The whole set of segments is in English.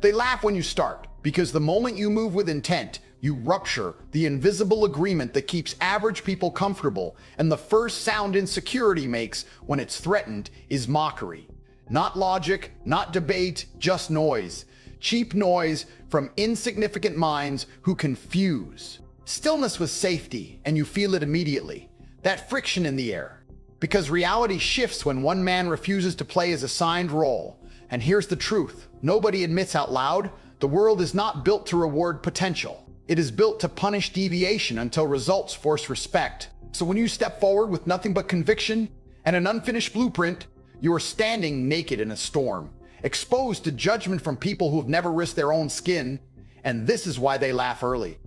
They laugh when you start, because the moment you move with intent, you rupture the invisible agreement that keeps average people comfortable, and the first sound insecurity makes when it's threatened is mockery. Not logic, not debate, just noise. Cheap noise from insignificant minds who confuse. Stillness with safety, and you feel it immediately. That friction in the air. Because reality shifts when one man refuses to play his assigned role. And here's the truth. Nobody admits out loud, the world is not built to reward potential. It is built to punish deviation until results force respect. So when you step forward with nothing but conviction and an unfinished blueprint, you are standing naked in a storm, exposed to judgment from people who have never risked their own skin. And this is why they laugh early.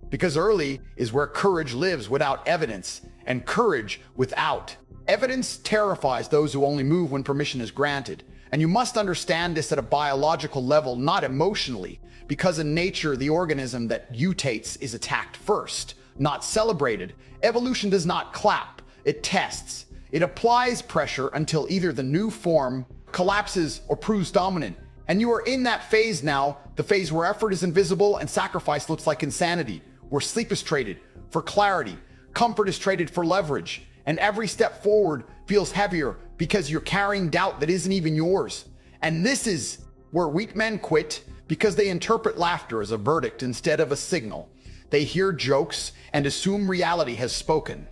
Because early is where courage lives without evidence, and courage without evidence terrifies those who only move when permission is granted. And you must understand this at a biological level, not emotionally, because in nature, the organism that mutates is attacked first, not celebrated. Evolution does not clap, it tests. It applies pressure until either the new form collapses or proves dominant. And you are in that phase now, the phase where effort is invisible and sacrifice looks like insanity, where sleep is traded for clarity, comfort is traded for leverage, and every step forward feels heavier because you're carrying doubt that isn't even yours. And this is where weak men quit, because they interpret laughter as a verdict instead of a signal. They hear jokes and assume reality has spoken.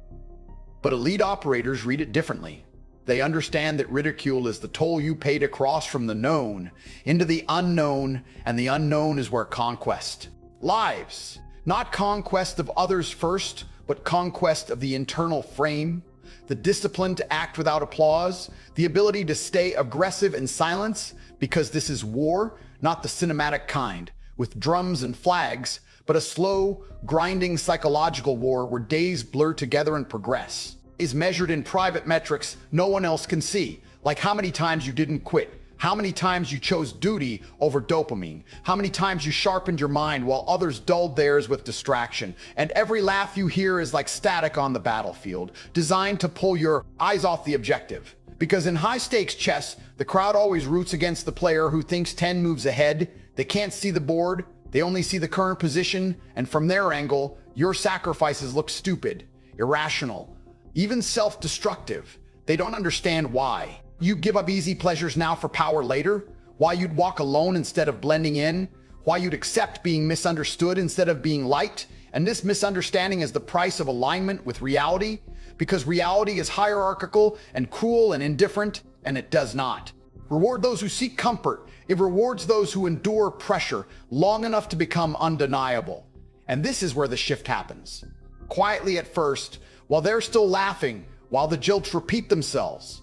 But elite operators read it differently. They understand that ridicule is the toll you pay to cross from the known into the unknown, and the unknown is where conquest lives. Not conquest of others first, but conquest of the internal frame, the discipline to act without applause, the ability to stay aggressive in silence, because this is war, not the cinematic kind, with drums and flags, but a slow, grinding psychological war where days blur together and progress is measured in private metrics no one else can see, like how many times you didn't quit, how many times you chose duty over dopamine, how many times you sharpened your mind while others dulled theirs with distraction. And every laugh you hear is like static on the battlefield, designed to pull your eyes off the objective. Because in high-stakes chess, the crowd always roots against the player who thinks 10 moves ahead. They can't see the board, they only see the current position, and from their angle, your sacrifices look stupid, irrational, even self-destructive. They don't understand why. You give up easy pleasures now for power later, why you'd walk alone instead of blending in, why you'd accept being misunderstood instead of being liked. And this misunderstanding is the price of alignment with reality, because reality is hierarchical and cruel and indifferent, and it does not reward those who seek comfort. It rewards those who endure pressure long enough to become undeniable. And this is where the shift happens. Quietly at first, while they're still laughing, while the jokes repeat themselves,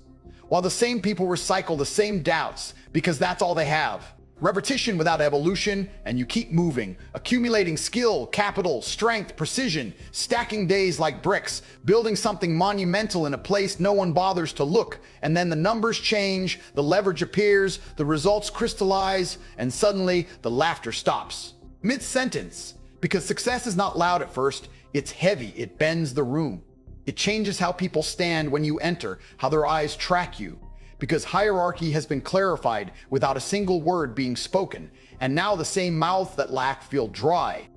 while the same people recycle the same doubts because that's all they have. Repetition without evolution, and you keep moving, accumulating skill, capital, strength, precision, stacking days like bricks, building something monumental in a place no one bothers to look. And then the numbers change, the leverage appears, the results crystallize, and suddenly the laughter stops mid-sentence. Because success is not loud at first, it's heavy, it bends the room. It changes how people stand when you enter, how their eyes track you. Because hierarchy has been clarified without a single word being spoken. And now the same mouths that laugh feel dry.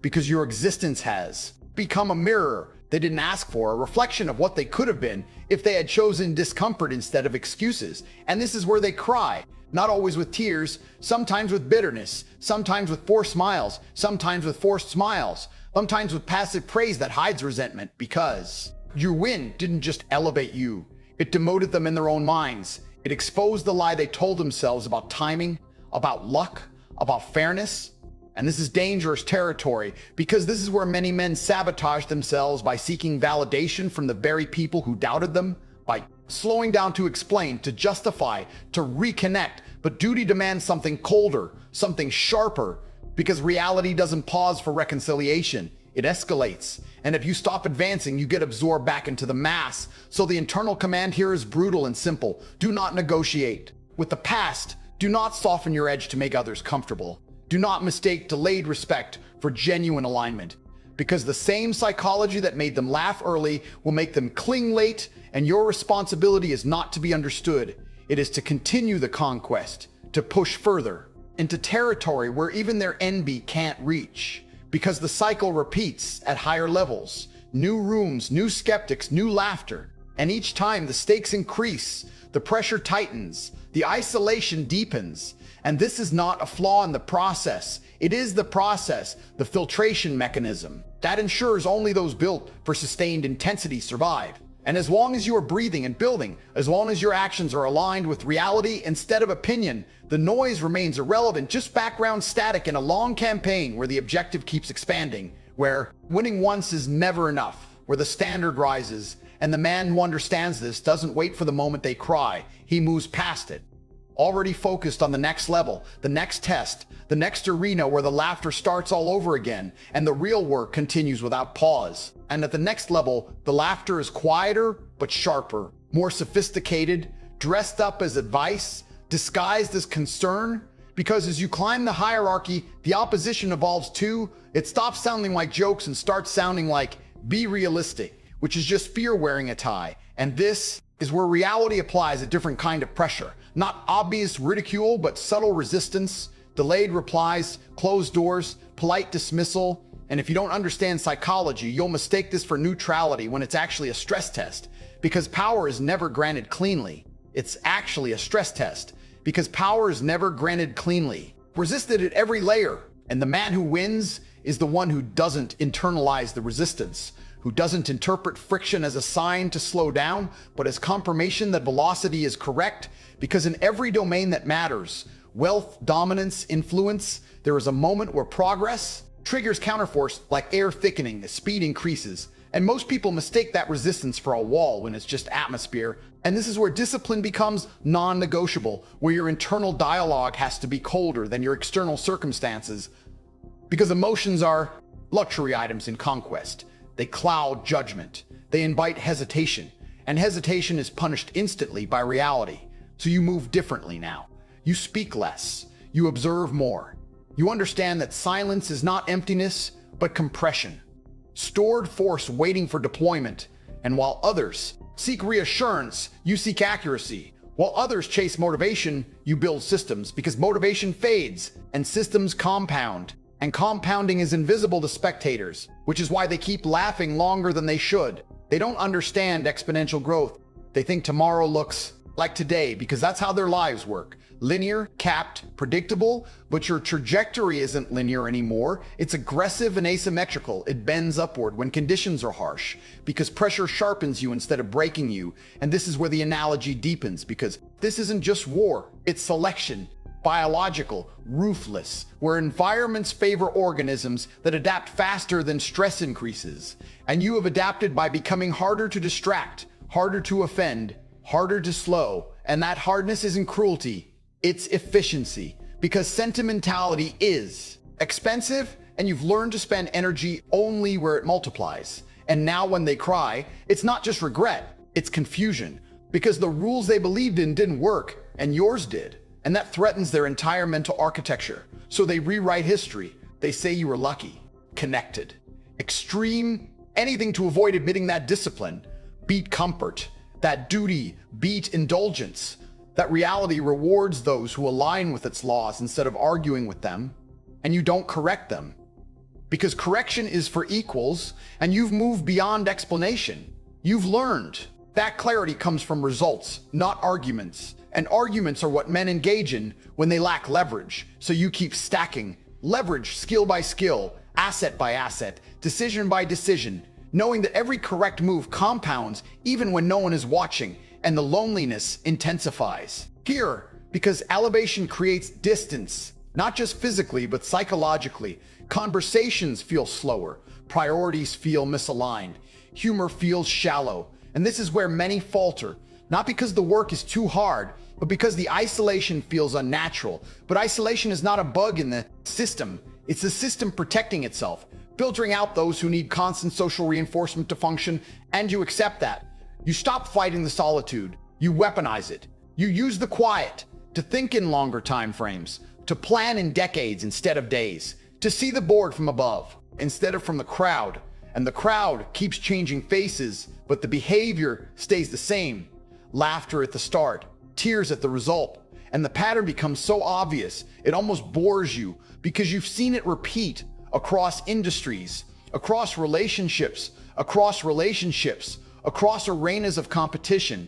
Because your existence has become a mirror they didn't ask for, a reflection of what they could have been if they had chosen discomfort instead of excuses. And this is where they cry. Not always with tears, sometimes with bitterness, sometimes with forced smiles, sometimes with forced smiles, sometimes with passive praise that hides resentment, because your win didn't just elevate you. It demoted them in their own minds. It exposed the lie they told themselves about timing, about luck, about fairness. And this is dangerous territory, because this is where many men sabotage themselves by seeking validation from the very people who doubted them, by slowing down to explain, to justify, to reconnect. But duty demands something colder, something sharper, because reality doesn't pause for reconciliation. It escalates. And if you stop advancing, you get absorbed back into the mass. So the internal command here is brutal and simple. Do not negotiate with the past. Do not soften your edge to make others comfortable. Do not mistake delayed respect for genuine alignment. Because the same psychology that made them laugh early will make them cling late, and your responsibility is not to be understood. It is to continue the conquest, to push further, into territory where even their envy can't reach, because the cycle repeats at higher levels. New rooms, new skeptics, new laughter. And each time the stakes increase, the pressure tightens, the isolation deepens. And this is not a flaw in the process. It is the process, the filtration mechanism, that ensures only those built for sustained intensity survive. And as long as you are breathing and building, as long as your actions are aligned with reality instead of opinion, the noise remains irrelevant, just background static in a long campaign where the objective keeps expanding, where winning once is never enough, where the standard rises, and the man who understands this doesn't wait for the moment they cry, he moves past it. Already focused on the next level, the next test, the next arena where the laughter starts all over again, and the real work continues without pause. And at the next level, the laughter is quieter but sharper, more sophisticated, dressed up as advice, disguised as concern. Because as you climb the hierarchy, the opposition evolves too. It stops sounding like jokes and starts sounding like, be realistic, which is just fear wearing a tie. And this is where reality applies a different kind of pressure. Not obvious ridicule, but subtle resistance, delayed replies, closed doors, polite dismissal. And if you don't understand psychology, you'll mistake this for neutrality when it's actually a stress test. Because power is never granted cleanly. It's actually a stress test. Because power is never granted cleanly. Resisted at every layer. And the man who wins is the one who doesn't internalize the resistance, who doesn't interpret friction as a sign to slow down, but as confirmation that velocity is correct. Because in every domain that matters, wealth, dominance, influence, there is a moment where progress triggers counterforce like air thickening as speed increases. And most people mistake that resistance for a wall when it's just atmosphere. And this is where discipline becomes non-negotiable, where your internal dialogue has to be colder than your external circumstances. Because emotions are luxury items in conquest. They cloud judgment. They invite hesitation. And hesitation is punished instantly by reality. So you move differently now. You speak less. You observe more. You understand that silence is not emptiness, but compression. Stored force waiting for deployment. And while others seek reassurance, you seek accuracy. While others chase motivation, you build systems, because motivation fades and systems compound. And compounding is invisible to spectators, which is why they keep laughing longer than they should. They don't understand exponential growth. They think tomorrow looks like today, because that's how their lives work. Linear, capped, predictable, but your trajectory isn't linear anymore. It's aggressive and asymmetrical. It bends upward when conditions are harsh, because pressure sharpens you instead of breaking you. And this is where the analogy deepens, because this isn't just war, it's selection. Biological, ruthless, where environments favor organisms that adapt faster than stress increases. And you have adapted by becoming harder to distract, harder to offend, harder to slow. And that hardness isn't cruelty, it's efficiency. Because sentimentality is expensive, and you've learned to spend energy only where it multiplies. And now when they cry, it's not just regret, it's confusion. Because the rules they believed in didn't work, and yours did. And that threatens their entire mental architecture. So they rewrite history. They say you were lucky, connected, extreme, anything to avoid admitting that discipline beat comfort, that duty beat indulgence, that reality rewards those who align with its laws instead of arguing with them, and you don't correct them. Because correction is for equals, and you've moved beyond explanation. You've learned. That clarity comes from results, not arguments. And arguments are what men engage in when they lack leverage. So you keep stacking leverage, skill by skill, asset by asset, decision by decision, knowing that every correct move compounds even when no one is watching, and the loneliness intensifies. Here, because elevation creates distance, not just physically, but psychologically. Conversations feel slower, priorities feel misaligned, humor feels shallow, and this is where many falter. Not because the work is too hard, but because the isolation feels unnatural. But isolation is not a bug in the system. It's the system protecting itself, filtering out those who need constant social reinforcement to function, and you accept that. You stop fighting the solitude. You weaponize it. You use the quiet to think in longer time frames, to plan in decades instead of days, to see the board from above instead of from the crowd. And the crowd keeps changing faces, but the behavior stays the same. Laughter at the start, tears at the result. And the pattern becomes so obvious, it almost bores you because you've seen it repeat across industries, across relationships, across arenas of competition.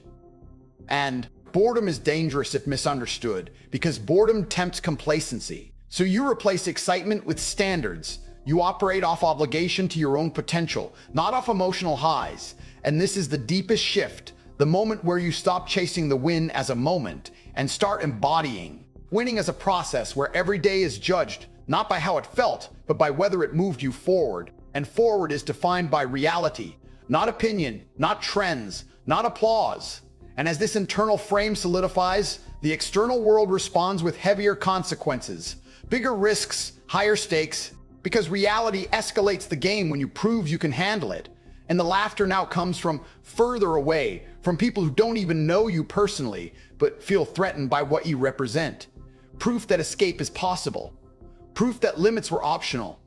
And boredom is dangerous if misunderstood because boredom tempts complacency. So you replace excitement with standards. You operate off obligation to your own potential, not off emotional highs. And this is the deepest shift, the moment where you stop chasing the win as a moment and start embodying winning as a process where every day is judged not by how it felt, but by whether it moved you forward. And forward is defined by reality, not opinion, not trends, not applause. And as this internal frame solidifies, the external world responds with heavier consequences, bigger risks, higher stakes, because reality escalates the game when you prove you can handle it. And the laughter now comes from further away, from people who don't even know you personally, but feel threatened by what you represent. Proof that escape is possible. Proof that limits were optional.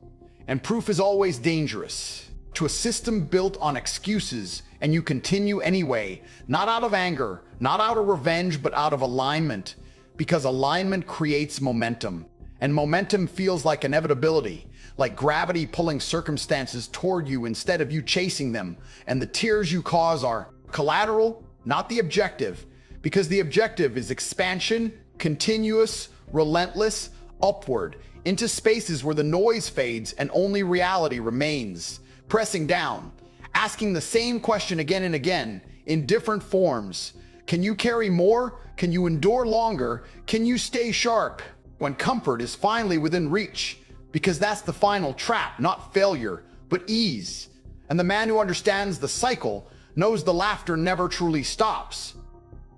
And proof is always dangerous. To a system built on excuses, and you continue anyway, not out of anger, not out of revenge, but out of alignment. Because alignment creates momentum. And momentum feels like inevitability, like gravity pulling circumstances toward you instead of you chasing them. And the tears you cause are collateral, not the objective. Because the objective is expansion, continuous, relentless, upward, into spaces where the noise fades and only reality remains. Pressing down, asking the same question again and again, in different forms. Can you carry more? Can you endure longer? Can you stay sharp? When comfort is finally within reach. Because that's the final trap, not failure, but ease. And the man who understands the cycle knows the laughter never truly stops.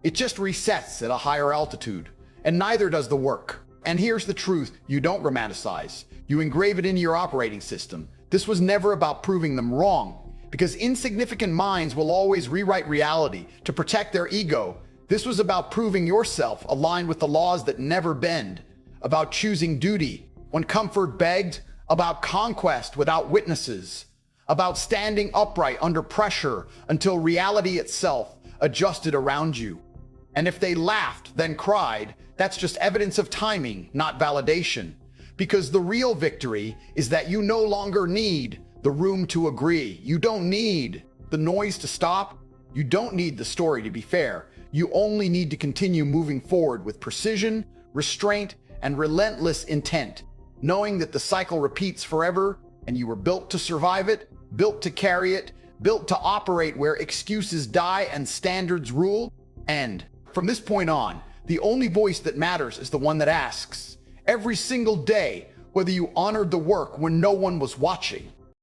It just resets at a higher altitude. And neither does the work. And here's the truth, you don't romanticize. You engrave it into your operating system. This was never about proving them wrong, because insignificant minds will always rewrite reality to protect their ego. This was about proving yourself aligned with the laws that never bend, about choosing duty when comfort begged, about conquest without witnesses, about standing upright under pressure until reality itself adjusted around you. And if they laughed, then cried, that's just evidence of timing, not validation. Because the real victory is that you no longer need the room to agree. You don't need the noise to stop. You don't need the story to be fair. You only need to continue moving forward with precision, restraint, and relentless intent, knowing that the cycle repeats forever and you were built to survive it, built to carry it, built to operate where excuses die and standards rule. And from this point on, the only voice that matters is the one that asks, every single day, whether you honored the work when no one was watching.